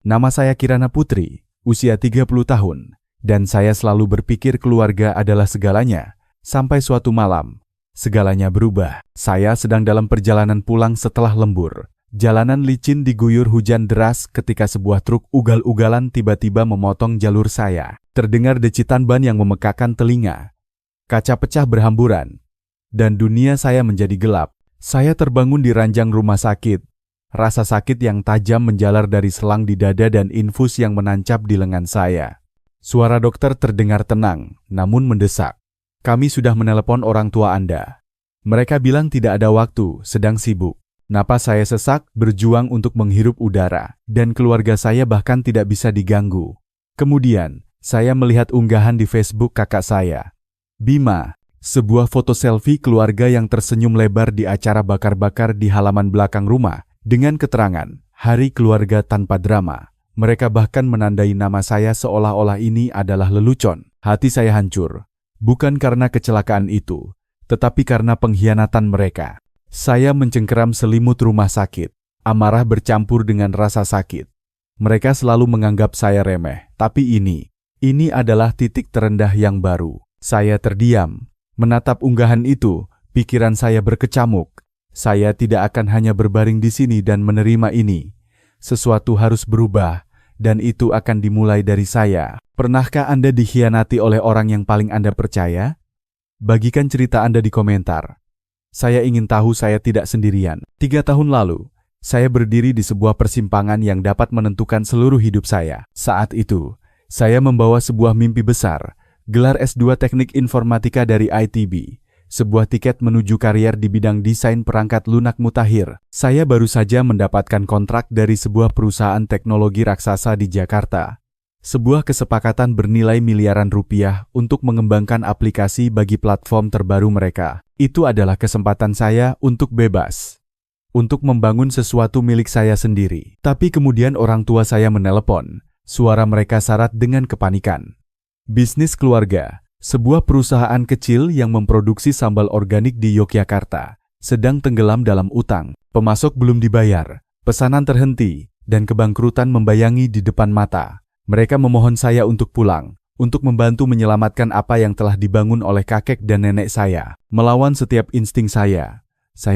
Nama saya Kirana Putri, usia 30 tahun, dan saya selalu berpikir keluarga adalah segalanya. Sampai suatu malam, segalanya berubah. Saya sedang dalam perjalanan pulang setelah lembur. Jalanan licin diguyur hujan deras ketika sebuah truk ugal-ugalan tiba-tiba memotong jalur saya. Terdengar decitan ban yang memekakan telinga. Kaca pecah berhamburan, dan dunia saya menjadi gelap. Saya terbangun di ranjang rumah sakit. Rasa sakit yang tajam menjalar dari selang di dada dan infus yang menancap di lengan saya. Suara dokter terdengar tenang, namun mendesak. Kami sudah menelepon orang tua Anda. Mereka bilang tidak ada waktu, sedang sibuk. Napas saya sesak, berjuang untuk menghirup udara, dan keluarga saya bahkan tidak bisa diganggu. Kemudian, saya melihat unggahan di Facebook kakak saya, Bima. Sebuah foto selfie keluarga yang tersenyum lebar di acara bakar-bakar di halaman belakang rumah, dengan keterangan, Hari Keluarga Tanpa Drama. Mereka bahkan menandai nama saya seolah-olah ini adalah lelucon. Hati saya hancur. Bukan karena kecelakaan itu, tetapi karena pengkhianatan mereka. Saya mencengkeram selimut rumah sakit. Amarah bercampur dengan rasa sakit. Mereka selalu menganggap saya remeh, tapi ini adalah titik terendah yang baru. Saya terdiam. Menatap unggahan itu, pikiran saya berkecamuk. Saya tidak akan hanya berbaring di sini dan menerima ini. Sesuatu harus berubah, dan itu akan dimulai dari saya. Pernahkah Anda dikhianati oleh orang yang paling Anda percaya? Bagikan cerita Anda di komentar. Saya ingin tahu saya tidak sendirian. 3 tahun lalu, saya berdiri di sebuah persimpangan yang dapat menentukan seluruh hidup saya. Saat itu, saya membawa sebuah mimpi besar. Gelar S2 Teknik Informatika dari ITB, sebuah tiket menuju karier di bidang desain perangkat lunak mutakhir. Saya baru saja mendapatkan kontrak dari sebuah perusahaan teknologi raksasa di Jakarta. Sebuah kesepakatan bernilai miliaran rupiah untuk mengembangkan aplikasi bagi platform terbaru mereka. Itu adalah kesempatan saya untuk bebas, untuk membangun sesuatu milik saya sendiri. Tapi kemudian orang tua saya menelepon. Suara mereka syarat dengan kepanikan. Bisnis keluarga, sebuah perusahaan kecil yang memproduksi sambal organik di Yogyakarta, sedang tenggelam dalam utang. Pemasok belum dibayar, pesanan terhenti, dan kebangkrutan membayangi di depan mata. Mereka memohon saya untuk pulang, untuk membantu menyelamatkan apa yang telah dibangun oleh kakek dan nenek saya. Melawan setiap insting saya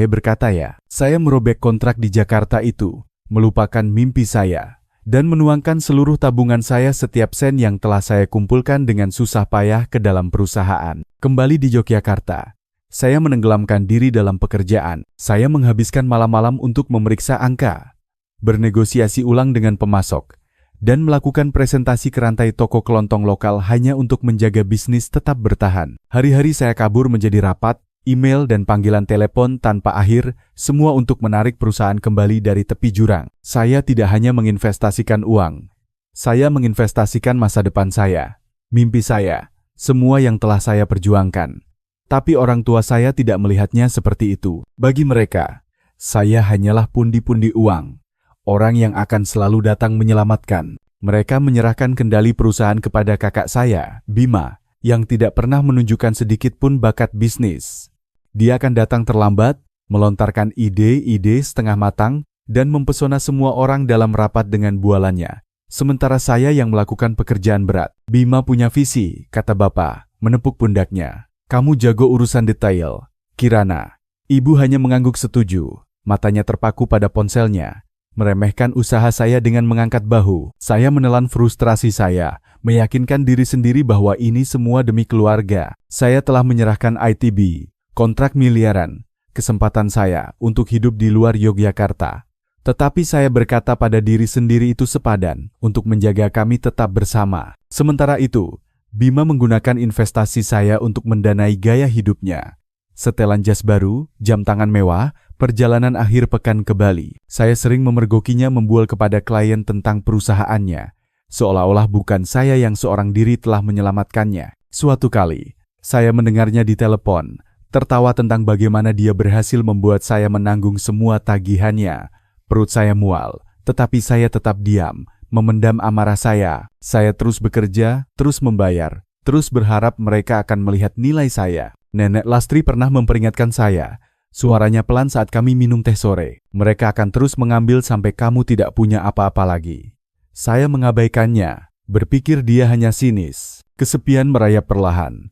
berkata ya. Saya merobek kontrak di Jakarta itu, melupakan mimpi saya, dan menuangkan seluruh tabungan saya setiap sen yang telah saya kumpulkan dengan susah payah ke dalam perusahaan. Kembali di Yogyakarta, saya menenggelamkan diri dalam pekerjaan. Saya menghabiskan malam-malam untuk memeriksa angka, bernegosiasi ulang dengan pemasok, dan melakukan presentasi ke rantai toko kelontong lokal hanya untuk menjaga bisnis tetap bertahan. Hari-hari saya kabur menjadi rapat, email dan panggilan telepon tanpa akhir, semua untuk menarik perusahaan kembali dari tepi jurang. Saya tidak hanya menginvestasikan uang, saya menginvestasikan masa depan saya, mimpi saya, semua yang telah saya perjuangkan. Tapi orang tua saya tidak melihatnya seperti itu. Bagi mereka, saya hanyalah pundi-pundi uang, orang yang akan selalu datang menyelamatkan. Mereka menyerahkan kendali perusahaan kepada kakak saya, Bima, yang tidak pernah menunjukkan sedikit pun bakat bisnis. Dia akan datang terlambat, melontarkan ide-ide setengah matang, dan mempesona semua orang dalam rapat dengan bualannya. Sementara saya yang melakukan pekerjaan berat. Bima punya visi, kata bapak, menepuk pundaknya. Kamu jago urusan detail, Kirana. Ibu hanya mengangguk setuju, matanya terpaku pada ponselnya. Meremehkan usaha saya dengan mengangkat bahu. Saya menelan frustrasi saya, meyakinkan diri sendiri bahwa ini semua demi keluarga. Saya telah menyerahkan ITB, kontrak miliaran, kesempatan saya untuk hidup di luar Yogyakarta. Tetapi saya berkata pada diri sendiri itu sepadan untuk menjaga kami tetap bersama. Sementara itu, Bima menggunakan investasi saya untuk mendanai gaya hidupnya. Setelan jas baru, jam tangan mewah, perjalanan akhir pekan ke Bali. Saya sering memergokinya membual kepada klien tentang perusahaannya, seolah-olah bukan saya yang seorang diri telah menyelamatkannya. Suatu kali, saya mendengarnya di telepon, tertawa tentang bagaimana dia berhasil membuat saya menanggung semua tagihannya. Perut saya mual, tetapi saya tetap diam, memendam amarah saya. Saya terus bekerja, terus membayar, terus berharap mereka akan melihat nilai saya. Nenek Lastri pernah memperingatkan saya, suaranya pelan saat kami minum teh sore. Mereka akan terus mengambil sampai kamu tidak punya apa-apa lagi. Saya mengabaikannya, berpikir dia hanya sinis. Kesepian merayap perlahan.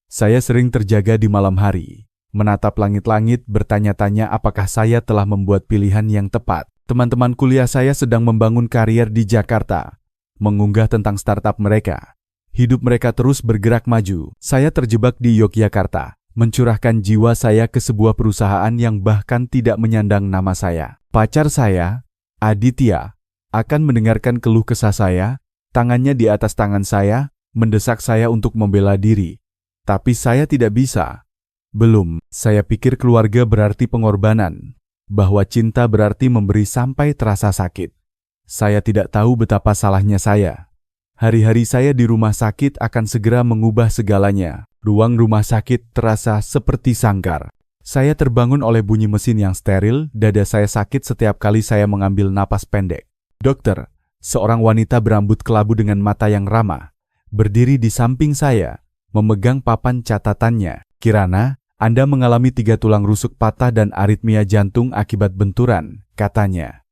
Saya sering terjaga di malam hari, menatap langit-langit, bertanya-tanya apakah saya telah membuat pilihan yang tepat. Teman-teman kuliah saya sedang membangun karier di Jakarta, mengunggah tentang startup mereka. Hidup mereka terus bergerak maju. Saya terjebak di Yogyakarta, mencurahkan jiwa saya ke sebuah perusahaan yang bahkan tidak menyandang nama saya. Pacar saya, Aditya, akan mendengarkan keluh kesah saya, tangannya di atas tangan saya, mendesak saya untuk membela diri. Tapi saya tidak bisa. Belum, saya pikir keluarga berarti pengorbanan, bahwa cinta berarti memberi sampai terasa sakit. Saya tidak tahu betapa salahnya saya. Hari-hari saya di rumah sakit akan segera mengubah segalanya. Ruang rumah sakit terasa seperti sangkar. Saya terbangun oleh bunyi mesin yang steril, dada saya sakit setiap kali saya mengambil napas pendek. Dokter, seorang wanita berambut kelabu dengan mata yang ramah, berdiri di samping saya, memegang papan catatannya. Kirana, Anda mengalami 3 tulang rusuk patah dan aritmia jantung akibat benturan, katanya.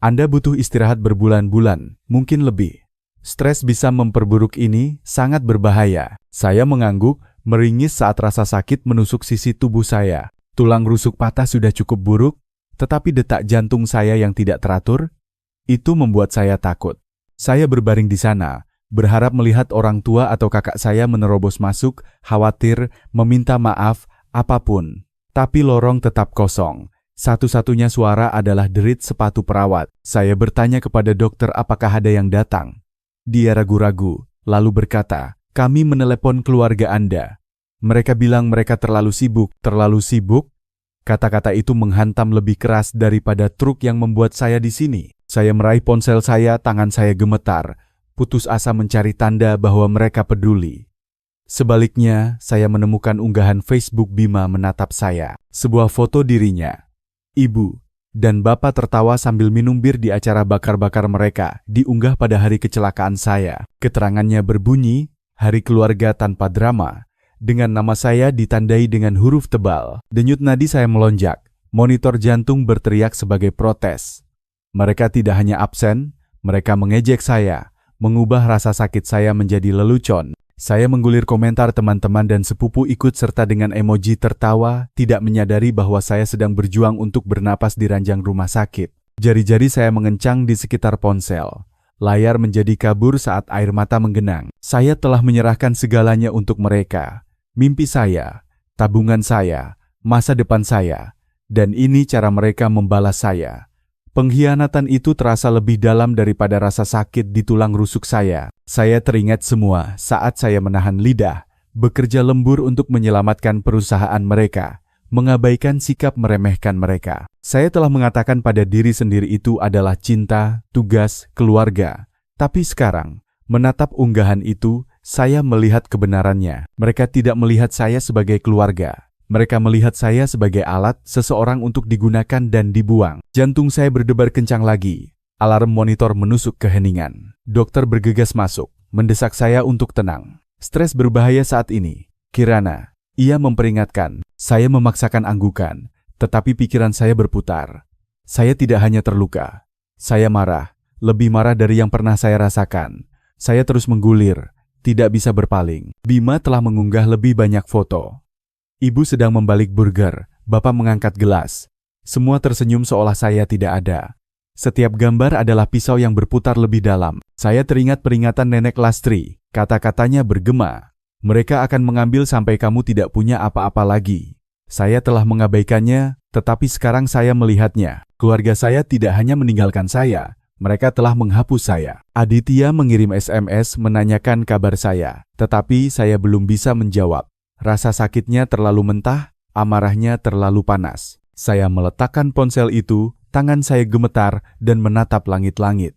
Anda butuh istirahat berbulan-bulan, mungkin lebih. Stres bisa memperburuk ini, sangat berbahaya. Saya mengangguk, meringis saat rasa sakit menusuk sisi tubuh saya. Tulang rusuk patah sudah cukup buruk, tetapi detak jantung saya yang tidak teratur, itu membuat saya takut. Saya berbaring di sana, berharap melihat orang tua atau kakak saya menerobos masuk, khawatir, meminta maaf, apapun. Tapi lorong tetap kosong. Satu-satunya suara adalah derit sepatu perawat. Saya bertanya kepada dokter apakah ada yang datang. Dia ragu-ragu, lalu berkata, "Kami menelepon keluarga Anda. Mereka bilang mereka terlalu sibuk." Terlalu sibuk? Kata-kata itu menghantam lebih keras daripada truk yang membuat saya di sini. Saya meraih ponsel saya, tangan saya gemetar, putus asa mencari tanda bahwa mereka peduli. Sebaliknya, saya menemukan unggahan Facebook Bima menatap saya. Sebuah foto dirinya, ibu, dan bapak tertawa sambil minum bir di acara bakar-bakar mereka, diunggah pada hari kecelakaan saya. Keterangannya berbunyi, "Hari keluarga tanpa drama." Dengan nama saya ditandai dengan huruf tebal. Denyut nadi saya melonjak. Monitor jantung berteriak sebagai protes. Mereka tidak hanya absen, mereka mengejek saya, mengubah rasa sakit saya menjadi lelucon. Saya menggulir komentar teman-teman dan sepupu ikut serta dengan emoji tertawa, tidak menyadari bahwa saya sedang berjuang untuk bernapas di ranjang rumah sakit. Jari-jari saya mengencang di sekitar ponsel. Layar menjadi kabur saat air mata menggenang. Saya telah menyerahkan segalanya untuk mereka. Mimpi saya, tabungan saya, masa depan saya, dan ini cara mereka membalas saya. Pengkhianatan itu terasa lebih dalam daripada rasa sakit di tulang rusuk saya. Saya teringat semua saat saya menahan lidah, bekerja lembur untuk menyelamatkan perusahaan mereka, mengabaikan sikap meremehkan mereka. Saya telah mengatakan pada diri sendiri itu adalah cinta, tugas, keluarga. Tapi sekarang, menatap unggahan itu, saya melihat kebenarannya. Mereka tidak melihat saya sebagai keluarga. Mereka melihat saya sebagai alat seseorang untuk digunakan dan dibuang. Jantung saya berdebar kencang lagi. Alarm monitor menusuk keheningan. Dokter bergegas masuk, mendesak saya untuk tenang. Stres berbahaya saat ini. Kirana, ia memperingatkan. Saya memaksakan anggukan, tetapi pikiran saya berputar. Saya tidak hanya terluka. Saya marah, lebih marah dari yang pernah saya rasakan. Saya terus menggulir, tidak bisa berpaling. Bima telah mengunggah lebih banyak foto. Ibu sedang membalik burger, bapak mengangkat gelas. Semua tersenyum seolah saya tidak ada. Setiap gambar adalah pisau yang berputar lebih dalam. Saya teringat peringatan nenek Lastri, kata-katanya bergema. Mereka akan mengambil sampai kamu tidak punya apa-apa lagi. Saya telah mengabaikannya, tetapi sekarang saya melihatnya. Keluarga saya tidak hanya meninggalkan saya, mereka telah menghapus saya. Aditya mengirim SMS menanyakan kabar saya, tetapi saya belum bisa menjawab. Rasa sakitnya terlalu mentah, amarahnya terlalu panas. Saya meletakkan ponsel itu, tangan saya gemetar dan menatap langit-langit.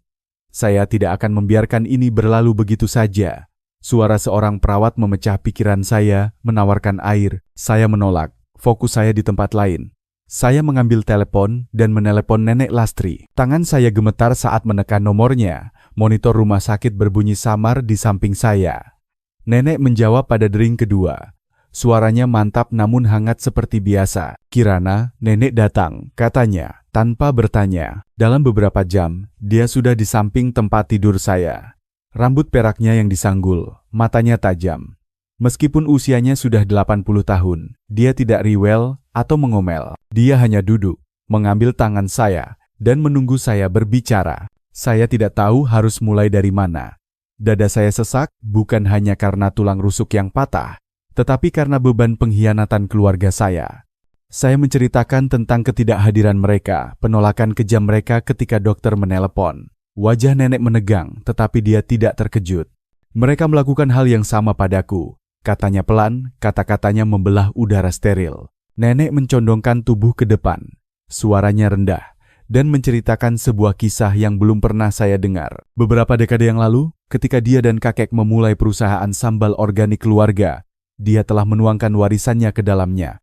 Saya tidak akan membiarkan ini berlalu begitu saja. Suara seorang perawat memecah pikiran saya, menawarkan air. Saya menolak, fokus saya di tempat lain. Saya mengambil telepon dan menelepon nenek Lastri. Tangan saya gemetar saat menekan nomornya. Monitor rumah sakit berbunyi samar di samping saya. Nenek menjawab pada dering kedua. Suaranya mantap namun hangat seperti biasa. "Kirana, nenek datang," katanya. Tanpa bertanya, dalam beberapa jam, dia sudah di samping tempat tidur saya. Rambut peraknya yang disanggul, matanya tajam. Meskipun usianya sudah 80 tahun, dia tidak rewel atau mengomel. Dia hanya duduk, mengambil tangan saya, dan menunggu saya berbicara. Saya tidak tahu harus mulai dari mana. Dada saya sesak, bukan hanya karena tulang rusuk yang patah, tetapi karena beban pengkhianatan keluarga saya. Saya menceritakan tentang ketidakhadiran mereka, penolakan kejam mereka ketika dokter menelepon. Wajah nenek menegang, tetapi dia tidak terkejut. Mereka melakukan hal yang sama padaku. Katanya pelan, kata-katanya membelah udara steril. Nenek mencondongkan tubuh ke depan. Suaranya rendah, dan menceritakan sebuah kisah yang belum pernah saya dengar. Beberapa dekade yang lalu, ketika dia dan kakek memulai perusahaan sambal organik keluarga, dia telah menuangkan warisannya ke dalamnya.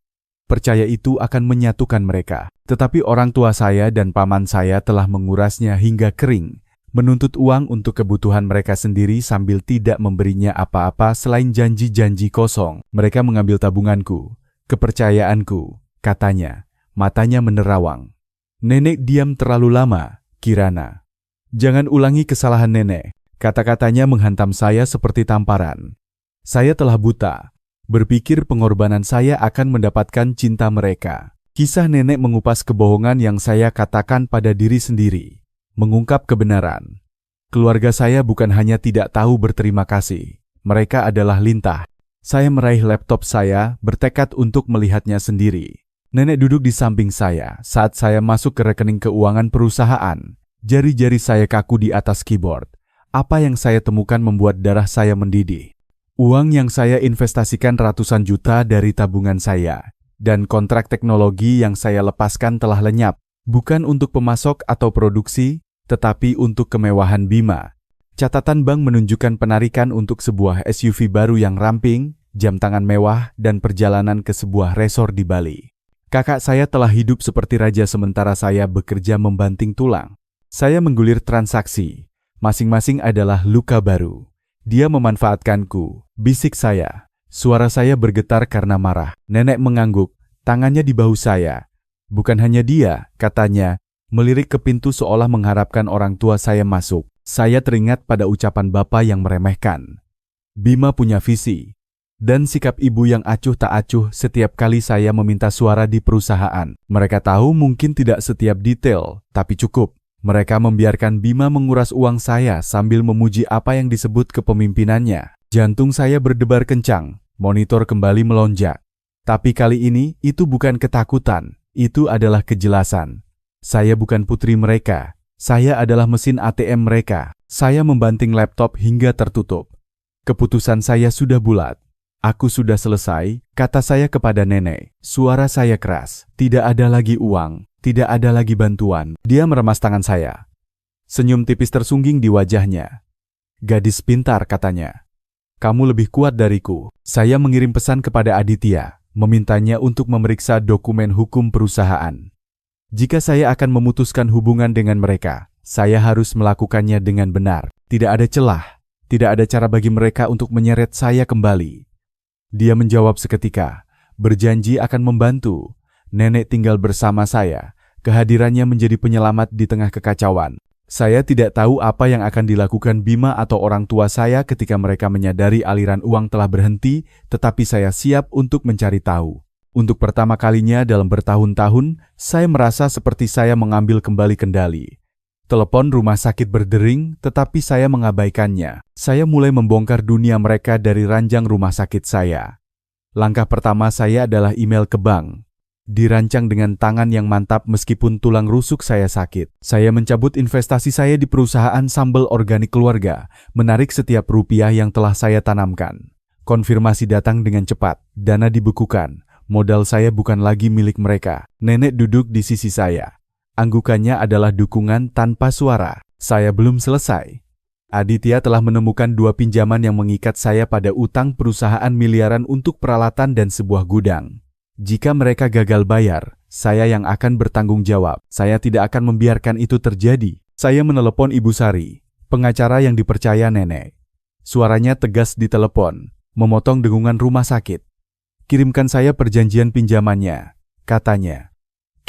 Percaya itu akan menyatukan mereka. Tetapi orang tua saya dan paman saya telah mengurasnya hingga kering, menuntut uang untuk kebutuhan mereka sendiri sambil tidak memberinya apa-apa selain janji-janji kosong. Mereka mengambil tabunganku, kepercayaanku, katanya. Matanya menerawang. Nenek diam terlalu lama, Kirana. Jangan ulangi kesalahan nenek. Kata-katanya menghantam saya seperti tamparan. Saya telah buta. Berpikir pengorbanan saya akan mendapatkan cinta mereka. Kisah nenek mengupas kebohongan yang saya katakan pada diri sendiri. Mengungkap kebenaran. Keluarga saya bukan hanya tidak tahu berterima kasih. Mereka adalah lintah. Saya meraih laptop saya, bertekad untuk melihatnya sendiri. Nenek duduk di samping saya saat saya masuk ke rekening keuangan perusahaan. Jari-jari saya kaku di atas keyboard. Apa yang saya temukan membuat darah saya mendidih. Uang yang saya investasikan ratusan juta dari tabungan saya, dan kontrak teknologi yang saya lepaskan telah lenyap, bukan untuk pemasok atau produksi, tetapi untuk kemewahan Bima. Catatan bank menunjukkan penarikan untuk sebuah SUV baru yang ramping, jam tangan mewah, dan perjalanan ke sebuah resor di Bali. Kakak saya telah hidup seperti raja sementara saya bekerja membanting tulang. Saya menggulir transaksi, masing-masing adalah luka baru. Dia memanfaatkanku, bisik saya. Suara saya bergetar karena marah. Nenek mengangguk, tangannya di bahu saya. Bukan hanya dia, katanya, melirik ke pintu seolah mengharapkan orang tua saya masuk. Saya teringat pada ucapan bapak yang meremehkan. Bima punya visi. Dan sikap ibu yang acuh tak acuh setiap kali saya meminta suara di perusahaan. Mereka tahu mungkin tidak setiap detail, tapi cukup. Mereka membiarkan Bima menguras uang saya sambil memuji apa yang disebut kepemimpinannya. Jantung saya berdebar kencang, monitor kembali melonjak. Tapi kali ini itu bukan ketakutan, itu adalah kejelasan. Saya bukan putri mereka, saya adalah mesin ATM mereka. Saya membanting laptop hingga tertutup. Keputusan saya sudah bulat. Aku sudah selesai, kata saya kepada nenek. Suara saya keras, tidak ada lagi uang. Tidak ada lagi bantuan. Dia meremas tangan saya. Senyum tipis tersungging di wajahnya. Gadis pintar, katanya. Kamu lebih kuat dariku. Saya mengirim pesan kepada Aditya, memintanya untuk memeriksa dokumen hukum perusahaan. Jika saya akan memutuskan hubungan dengan mereka, saya harus melakukannya dengan benar. Tidak ada celah. Tidak ada cara bagi mereka untuk menyeret saya kembali. Dia menjawab seketika, berjanji akan membantu. Nenek tinggal bersama saya. Kehadirannya menjadi penyelamat di tengah kekacauan. Saya tidak tahu apa yang akan dilakukan Bima atau orang tua saya ketika mereka menyadari aliran uang telah berhenti, tetapi saya siap untuk mencari tahu. Untuk pertama kalinya dalam bertahun-tahun, saya merasa seperti saya mengambil kembali kendali. Telepon rumah sakit berdering, tetapi saya mengabaikannya. Saya mulai membongkar dunia mereka dari ranjang rumah sakit saya. Langkah pertama saya adalah email ke bank. Dirancang dengan tangan yang mantap meskipun tulang rusuk saya sakit. Saya mencabut investasi saya di perusahaan sambal organik keluarga, menarik setiap rupiah yang telah saya tanamkan. Konfirmasi datang dengan cepat, dana dibekukan. Modal saya bukan lagi milik mereka. Nenek duduk di sisi saya. Anggukannya adalah dukungan tanpa suara. Saya belum selesai. Aditya telah menemukan 2 pinjaman yang mengikat saya pada utang perusahaan miliaran untuk peralatan dan sebuah gudang. Jika mereka gagal bayar, saya yang akan bertanggung jawab. Saya tidak akan membiarkan itu terjadi. Saya menelepon Ibu Sari, pengacara yang dipercaya nenek. Suaranya tegas di telepon, memotong dengungan rumah sakit. Kirimkan saya perjanjian pinjamannya, katanya.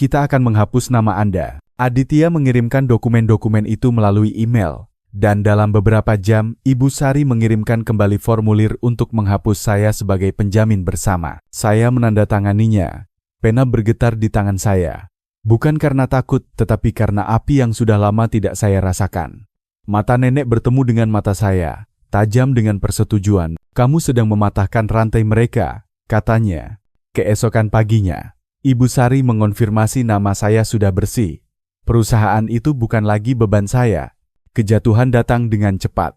kita akan menghapus nama Anda. Aditya mengirimkan dokumen-dokumen itu melalui email, dan dalam beberapa jam, Ibu Sari mengirimkan kembali formulir untuk menghapus saya sebagai penjamin bersama. Saya menandatanganinya. Pena bergetar di tangan saya. Bukan karena takut, tetapi karena api yang sudah lama tidak saya rasakan. Mata nenek bertemu dengan mata saya, tajam dengan persetujuan. Kamu sedang mematahkan rantai mereka, katanya. Keesokan paginya, Ibu Sari mengonfirmasi nama saya sudah bersih. Perusahaan itu bukan lagi beban saya. Kejatuhan datang dengan cepat.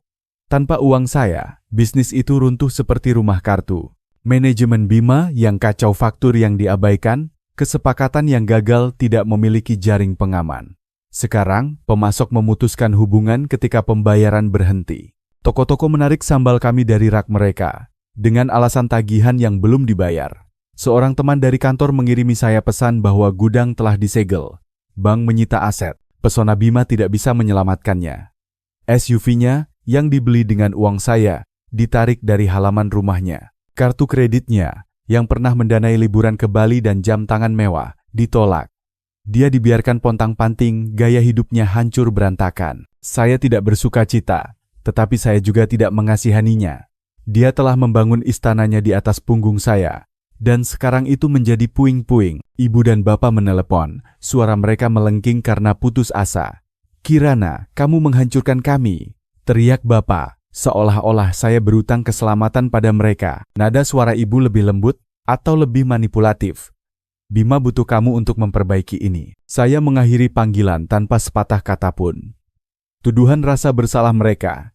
Tanpa uang saya, bisnis itu runtuh seperti rumah kartu. Manajemen Bima yang kacau, faktur yang diabaikan, kesepakatan yang gagal, tidak memiliki jaring pengaman. Sekarang, pemasok memutuskan hubungan ketika pembayaran berhenti. Toko-toko menarik sambal kami dari rak mereka, dengan alasan tagihan yang belum dibayar. Seorang teman dari kantor mengirimi saya pesan bahwa gudang telah disegel. Bank menyita aset, Pesona Bima tidak bisa menyelamatkannya. SUV-nya, yang dibeli dengan uang saya, ditarik dari halaman rumahnya. Kartu kreditnya, yang pernah mendanai liburan ke Bali dan jam tangan mewah, ditolak. Dia dibiarkan pontang-panting, gaya hidupnya hancur berantakan. Saya tidak bersuka cita, tetapi saya juga tidak mengasihaninya. Dia telah membangun istananya di atas punggung saya. Dan sekarang itu menjadi puing-puing. Ibu dan bapak menelepon, suara mereka melengking karena putus asa. Kirana, kamu menghancurkan kami, teriak bapak, seolah-olah saya berutang keselamatan pada mereka. Nada suara ibu lebih lembut, atau lebih manipulatif. Bima butuh kamu untuk memperbaiki ini. Saya mengakhiri panggilan tanpa sepatah kata pun. Tuduhan rasa bersalah mereka,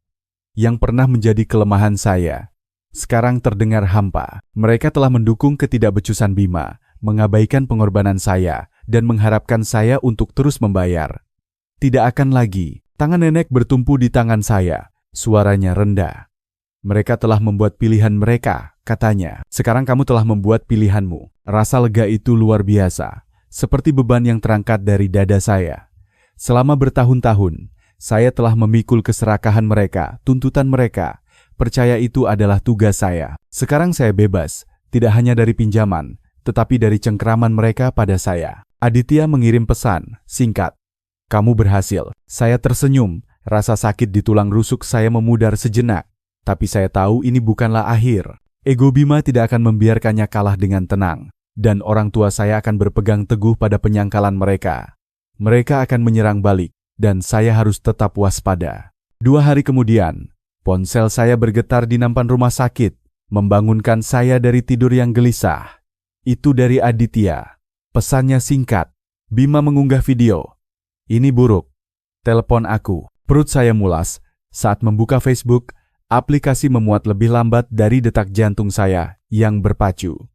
yang pernah menjadi kelemahan saya, sekarang terdengar hampa. Mereka telah mendukung ketidakbecusan Bima, mengabaikan pengorbanan saya, dan mengharapkan saya untuk terus membayar. Tidak akan lagi. Tangan nenek bertumpu di tangan saya, suaranya rendah. Mereka telah membuat pilihan mereka, katanya. Sekarang kamu telah membuat pilihanmu. Rasa lega itu luar biasa, seperti beban yang terangkat dari dada saya. Selama bertahun-tahun, saya telah memikul keserakahan mereka, tuntutan mereka. Percaya itu adalah tugas saya. Sekarang saya bebas, tidak hanya dari pinjaman, tetapi dari cengkeraman mereka pada saya. Aditya mengirim pesan singkat. Kamu berhasil. Saya tersenyum, rasa sakit di tulang rusuk saya memudar sejenak. Tapi saya tahu ini bukanlah akhir. Ego Bima tidak akan membiarkannya kalah dengan tenang. Dan orang tua saya akan berpegang teguh pada penyangkalan mereka. Mereka akan menyerang balik, dan saya harus tetap waspada. 2 hari kemudian, ponsel saya bergetar di nampan rumah sakit, membangunkan saya dari tidur yang gelisah. Itu dari Aditya. Pesannya singkat. Bima mengunggah video. Ini buruk. Telepon aku. Perut saya mulas. Saat membuka Facebook, aplikasi memuat lebih lambat dari detak jantung saya yang berpacu.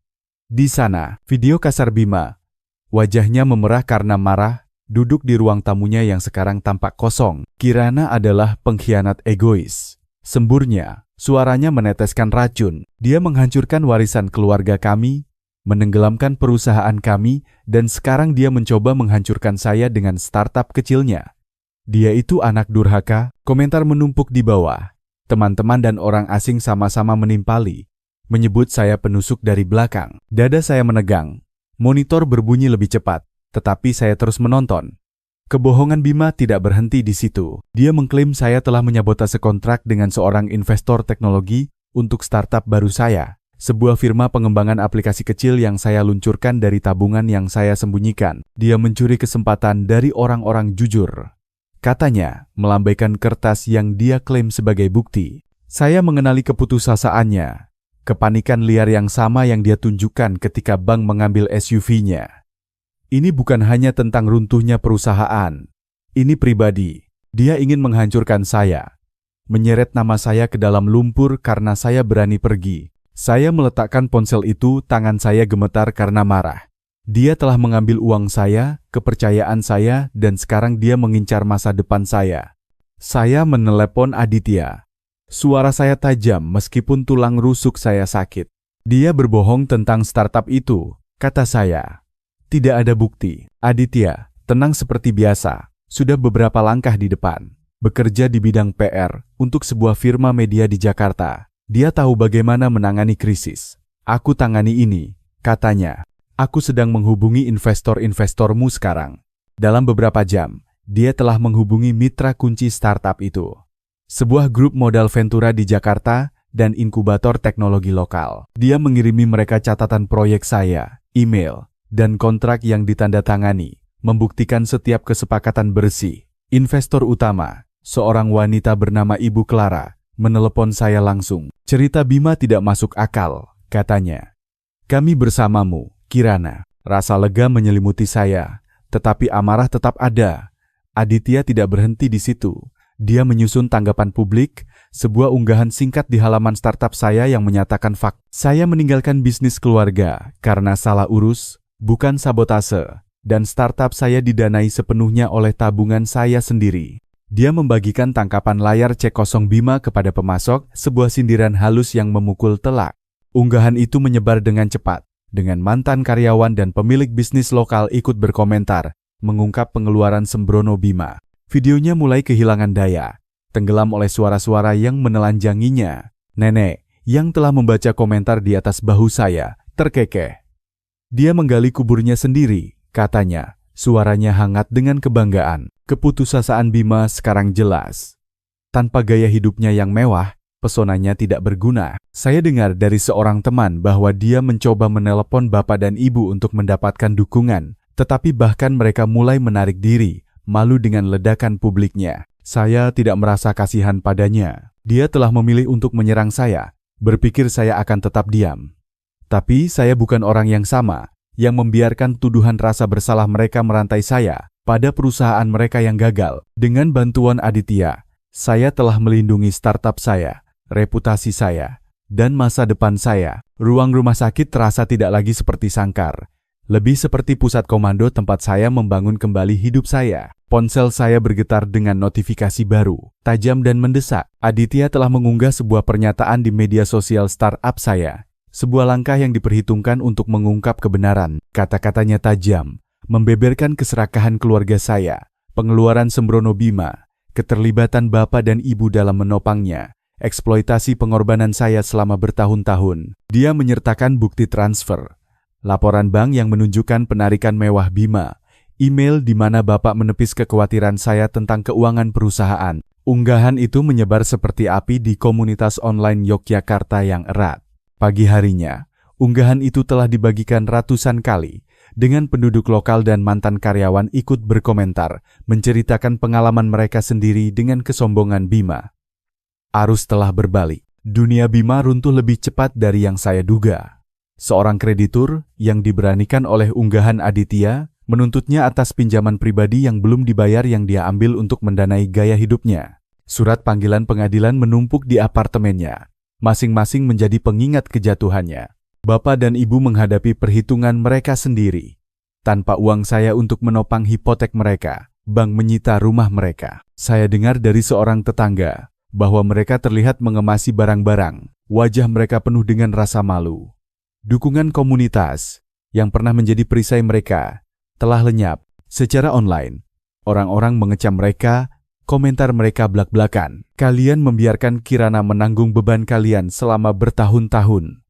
Di sana, video kasar Bima. Wajahnya memerah karena marah, duduk di ruang tamunya yang sekarang tampak kosong. Kirana adalah pengkhianat egois. Semburnya, suaranya meneteskan racun. Dia menghancurkan warisan keluarga kami, menenggelamkan perusahaan kami, dan sekarang dia mencoba menghancurkan saya dengan startup kecilnya. Dia itu anak durhaka. Komentar menumpuk di bawah. Teman-teman dan orang asing sama-sama menimpali, menyebut saya penusuk dari belakang. Dada saya menegang. Monitor berbunyi lebih cepat, tetapi saya terus menonton. Kebohongan Bima tidak berhenti di situ. Dia mengklaim saya telah menyabotase kontrak dengan seorang investor teknologi untuk startup baru saya, sebuah firma pengembangan aplikasi kecil yang saya luncurkan dari tabungan yang saya sembunyikan. Dia mencuri kesempatan dari orang-orang jujur. Katanya, melambaikan kertas yang dia klaim sebagai bukti. Saya mengenali keputusasaannya, kepanikan liar yang sama yang dia tunjukkan ketika bank mengambil SUV-nya. Ini bukan hanya tentang runtuhnya perusahaan. Ini pribadi. Dia ingin menghancurkan saya, menyeret nama saya ke dalam lumpur karena saya berani pergi. Saya meletakkan ponsel itu, tangan saya gemetar karena marah. Dia telah mengambil uang saya, kepercayaan saya, dan sekarang dia mengincar masa depan saya. Saya menelepon Aditya. Suara saya tajam meskipun tulang rusuk saya sakit. Dia berbohong tentang startup itu, kata saya. Tidak ada bukti. Aditya, tenang seperti biasa, sudah beberapa langkah di depan. Bekerja di bidang PR untuk sebuah firma media di Jakarta. Dia tahu bagaimana menangani krisis. Aku tangani ini, katanya. Aku sedang menghubungi investor-investormu sekarang. Dalam beberapa jam, dia telah menghubungi mitra kunci startup itu. Sebuah grup modal Ventura di Jakarta dan inkubator teknologi lokal. Dia mengirimi mereka catatan proyek saya, email, dan kontrak yang ditandatangani, membuktikan setiap kesepakatan bersih. Investor utama, seorang wanita bernama Ibu Clara, menelepon saya langsung. Cerita Bima tidak masuk akal, katanya. Kami bersamamu, Kirana. Rasa lega menyelimuti saya, tetapi amarah tetap ada. Aditya tidak berhenti di situ. Dia menyusun tanggapan publik, sebuah unggahan singkat di halaman startup saya yang menyatakan fakta. Saya meninggalkan bisnis keluarga karena salah urus, bukan sabotase, dan startup saya didanai sepenuhnya oleh tabungan saya sendiri. Dia membagikan tangkapan layar cek kosong Bima kepada pemasok, sebuah sindiran halus yang memukul telak. Unggahan itu menyebar dengan cepat, dengan mantan karyawan dan pemilik bisnis lokal ikut berkomentar, mengungkap pengeluaran sembrono Bima. Videonya mulai kehilangan daya, tenggelam oleh suara-suara yang menelanjanginya. Nenek, yang telah membaca komentar di atas bahu saya, terkekeh. Dia menggali kuburnya sendiri, katanya, suaranya hangat dengan kebanggaan. Keputusasaan Bima sekarang jelas. Tanpa gaya hidupnya yang mewah, pesonanya tidak berguna. Saya dengar dari seorang teman bahwa dia mencoba menelepon bapak dan ibu untuk mendapatkan dukungan, tetapi bahkan mereka mulai menarik diri, malu dengan ledakan publiknya. Saya tidak merasa kasihan padanya. Dia telah memilih untuk menyerang saya, berpikir saya akan tetap diam. Tapi saya bukan orang yang sama, yang membiarkan tuduhan rasa bersalah mereka merantai saya pada perusahaan mereka yang gagal. Dengan bantuan Aditya, saya telah melindungi startup saya, reputasi saya, dan masa depan saya. Ruang rumah sakit terasa tidak lagi seperti sangkar. Lebih seperti pusat komando tempat saya membangun kembali hidup saya. Ponsel saya bergetar dengan notifikasi baru, tajam dan mendesak. Aditya telah mengunggah sebuah pernyataan di media sosial startup saya. Sebuah langkah yang diperhitungkan untuk mengungkap kebenaran. Kata-katanya tajam, membeberkan keserakahan keluarga saya, pengeluaran sembrono Bima, keterlibatan bapak dan ibu dalam menopangnya, eksploitasi pengorbanan saya selama bertahun-tahun. Dia menyertakan bukti transfer, laporan bank yang menunjukkan penarikan mewah Bima, email di mana bapak menepis kekhawatiran saya tentang keuangan perusahaan. Unggahan itu menyebar seperti api di komunitas online Yogyakarta yang erat. Pagi harinya, unggahan itu telah dibagikan ratusan kali, dengan penduduk lokal dan mantan karyawan ikut berkomentar, menceritakan pengalaman mereka sendiri dengan kesombongan Bima. Arus telah berbalik. Dunia Bima runtuh lebih cepat dari yang saya duga. Seorang kreditur yang diberanikan oleh unggahan Aditya menuntutnya atas pinjaman pribadi yang belum dibayar yang dia ambil untuk mendanai gaya hidupnya. Surat panggilan pengadilan menumpuk di apartemennya, masing-masing menjadi pengingat kejatuhannya. Bapak dan ibu menghadapi perhitungan mereka sendiri. Tanpa uang saya untuk menopang hipotek mereka, bank menyita rumah mereka. Saya dengar dari seorang tetangga bahwa mereka terlihat mengemasi barang-barang, wajah mereka penuh dengan rasa malu. Dukungan komunitas, yang pernah menjadi perisai mereka, telah lenyap. Secara online, orang-orang mengecam mereka, komentar mereka blak-blakan. Kalian membiarkan Kirana menanggung beban kalian selama bertahun-tahun.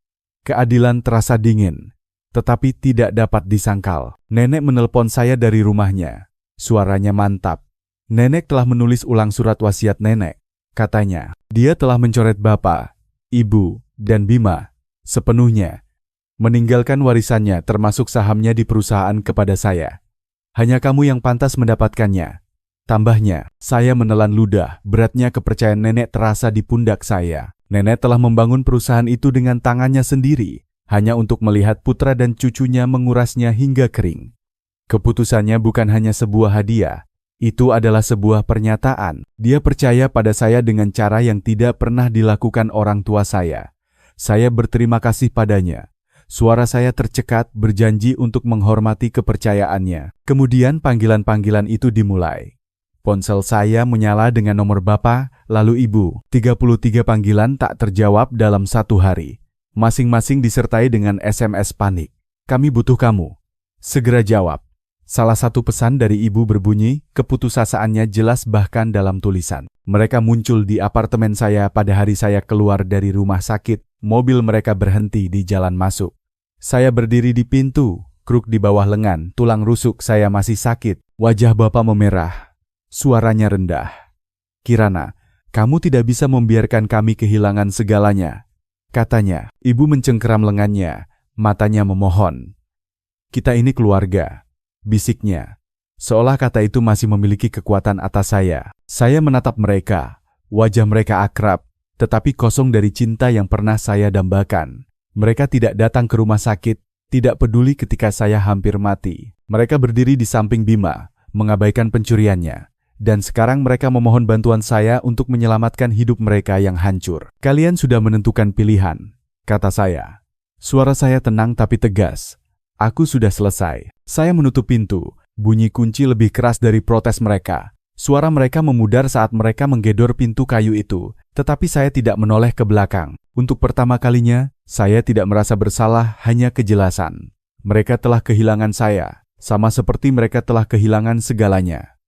Keadilan terasa dingin, tetapi tidak dapat disangkal. Nenek menelpon saya dari rumahnya. Suaranya mantap. Nenek telah menulis ulang surat wasiat nenek. Katanya, dia telah mencoret bapak, ibu, dan Bima sepenuhnya. Meninggalkan warisannya termasuk sahamnya di perusahaan kepada saya. Hanya kamu yang pantas mendapatkannya. Tambahnya, saya menelan ludah, beratnya kepercayaan nenek terasa di pundak saya. Nenek telah membangun perusahaan itu dengan tangannya sendiri, hanya untuk melihat putra dan cucunya mengurasnya hingga kering. Keputusannya bukan hanya sebuah hadiah, itu adalah sebuah pernyataan. Dia percaya pada saya dengan cara yang tidak pernah dilakukan orang tua saya. Saya berterima kasih padanya. Suara saya tercekat berjanji untuk menghormati kepercayaannya. Kemudian panggilan-panggilan itu dimulai. Ponsel saya menyala dengan nomor bapak, lalu ibu. 33 panggilan tak terjawab dalam satu hari. Masing-masing disertai dengan SMS panik. Kami butuh kamu. Segera jawab. Salah satu pesan dari ibu berbunyi, keputusasaannya jelas bahkan dalam tulisan. Mereka muncul di apartemen saya pada hari saya keluar dari rumah sakit. Mobil mereka berhenti di jalan masuk. Saya berdiri di pintu, kruk di bawah lengan, tulang rusuk saya masih sakit. Wajah Bapak memerah. Suaranya rendah. "Kirana, kamu tidak bisa membiarkan kami kehilangan segalanya," katanya. Ibu mencengkeram lengannya, matanya memohon. "Kita ini keluarga," bisiknya. Seolah kata itu masih memiliki kekuatan atas saya. Saya menatap mereka. Wajah mereka akrab, tetapi kosong dari cinta yang pernah saya dambakan. Mereka tidak datang ke rumah sakit, tidak peduli ketika saya hampir mati. Mereka berdiri di samping Bima, mengabaikan pencuriannya. Dan sekarang mereka memohon bantuan saya untuk menyelamatkan hidup mereka yang hancur. "Kalian sudah menentukan pilihan," kata saya. Suara saya tenang tapi tegas. "Aku sudah selesai." Saya menutup pintu. Bunyi kunci lebih keras dari protes mereka. Suara mereka memudar saat mereka menggedor pintu kayu itu, tetapi saya tidak menoleh ke belakang. Untuk pertama kalinya, saya tidak merasa bersalah, hanya kejelasan. Mereka telah kehilangan saya, sama seperti mereka telah kehilangan segalanya.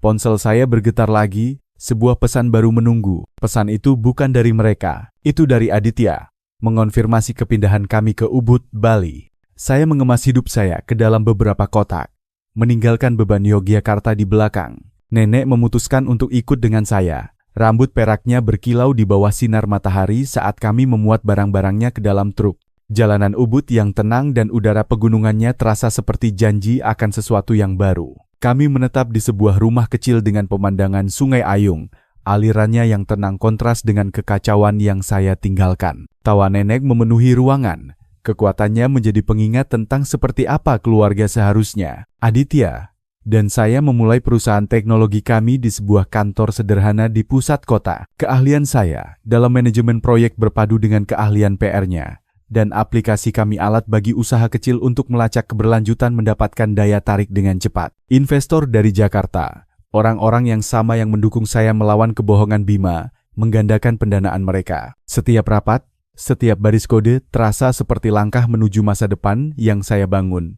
Ponsel saya bergetar lagi, sebuah pesan baru menunggu. Pesan itu bukan dari mereka, itu dari Aditya, mengonfirmasi kepindahan kami ke Ubud, Bali. Saya mengemas hidup saya ke dalam beberapa kotak, meninggalkan beban Yogyakarta di belakang. Nenek memutuskan untuk ikut dengan saya. Rambut peraknya berkilau di bawah sinar matahari saat kami memuat barang-barangnya ke dalam truk. Jalanan Ubud yang tenang dan udara pegunungannya terasa seperti janji akan sesuatu yang baru. Kami menetap di sebuah rumah kecil dengan pemandangan Sungai Ayung. Alirannya yang tenang kontras dengan kekacauan yang saya tinggalkan. Tawa nenek memenuhi ruangan. Kekuatannya menjadi pengingat tentang seperti apa keluarga seharusnya. Aditya dan saya memulai perusahaan teknologi kami di sebuah kantor sederhana di pusat kota. Keahlian saya dalam manajemen proyek berpadu dengan keahlian PR-nya. Dan aplikasi kami alat bagi usaha kecil untuk melacak keberlanjutan mendapatkan daya tarik dengan cepat. Investor dari Jakarta, orang-orang yang sama yang mendukung saya melawan kebohongan Bima, menggandakan pendanaan mereka. Setiap rapat, setiap baris kode terasa seperti langkah menuju masa depan yang saya bangun.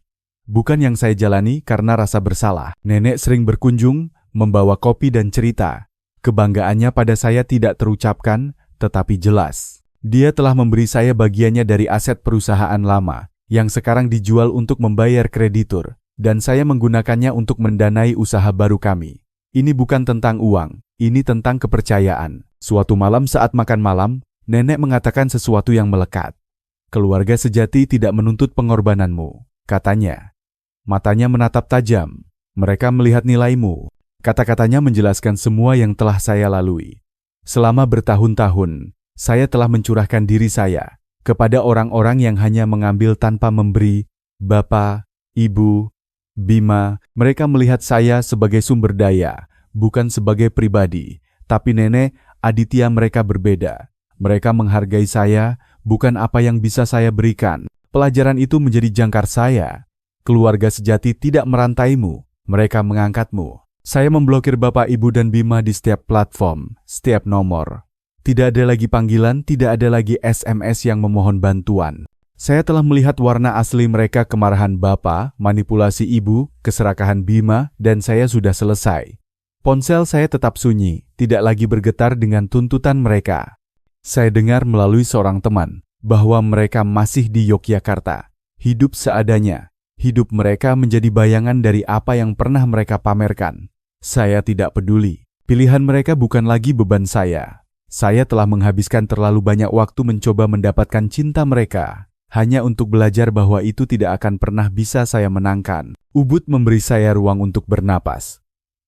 Bukan yang saya jalani karena rasa bersalah. Nenek sering berkunjung, membawa kopi dan cerita. Kebanggaannya pada saya tidak terucapkan, tetapi jelas. Dia telah memberi saya bagiannya dari aset perusahaan lama, yang sekarang dijual untuk membayar kreditur, dan saya menggunakannya untuk mendanai usaha baru kami. Ini bukan tentang uang, ini tentang kepercayaan. Suatu malam saat makan malam, nenek mengatakan sesuatu yang melekat. "Keluarga sejati tidak menuntut pengorbananmu," katanya. Matanya menatap tajam. "Mereka melihat nilaimu." Kata-katanya menjelaskan semua yang telah saya lalui. Selama bertahun-tahun, saya telah mencurahkan diri saya kepada orang-orang yang hanya mengambil tanpa memberi. Bapak, Ibu, Bima, mereka melihat saya sebagai sumber daya, bukan sebagai pribadi. Tapi nenek, Aditya mereka berbeda. Mereka menghargai saya, bukan apa yang bisa saya berikan. Pelajaran itu menjadi jangkar saya. Keluarga sejati tidak merantaimu, mereka mengangkatmu. Saya memblokir Bapak, Ibu, dan Bima di setiap platform, setiap nomor. Tidak ada lagi panggilan, tidak ada lagi SMS yang memohon bantuan. Saya telah melihat warna asli mereka, kemarahan Bapak, manipulasi Ibu, keserakahan Bima, dan saya sudah selesai. Ponsel saya tetap sunyi, tidak lagi bergetar dengan tuntutan mereka. Saya dengar melalui seorang teman bahwa mereka masih di Yogyakarta, hidup seadanya. Hidup mereka menjadi bayangan dari apa yang pernah mereka pamerkan. Saya tidak peduli. Pilihan mereka bukan lagi beban saya. Saya telah menghabiskan terlalu banyak waktu mencoba mendapatkan cinta mereka, hanya untuk belajar bahwa itu tidak akan pernah bisa saya menangkan. Ubud memberi saya ruang untuk bernapas.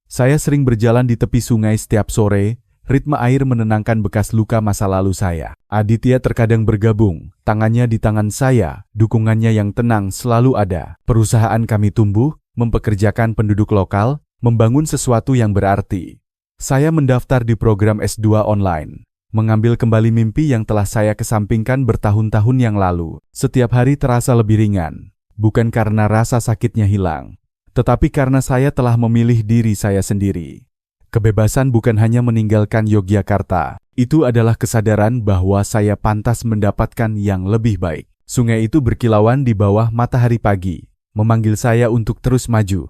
Saya sering berjalan di tepi sungai setiap sore. Ritme air menenangkan bekas luka masa lalu saya. Aditya terkadang bergabung, tangannya di tangan saya, dukungannya yang tenang selalu ada. Perusahaan kami tumbuh, mempekerjakan penduduk lokal, membangun sesuatu yang berarti. Saya mendaftar di program S2 online, mengambil kembali mimpi yang telah saya kesampingkan bertahun-tahun yang lalu. Setiap hari terasa lebih ringan, bukan karena rasa sakitnya hilang, tetapi karena saya telah memilih diri saya sendiri. Kebebasan bukan hanya meninggalkan Yogyakarta, itu adalah kesadaran bahwa saya pantas mendapatkan yang lebih baik. Sungai itu berkilauan di bawah matahari pagi, memanggil saya untuk terus maju.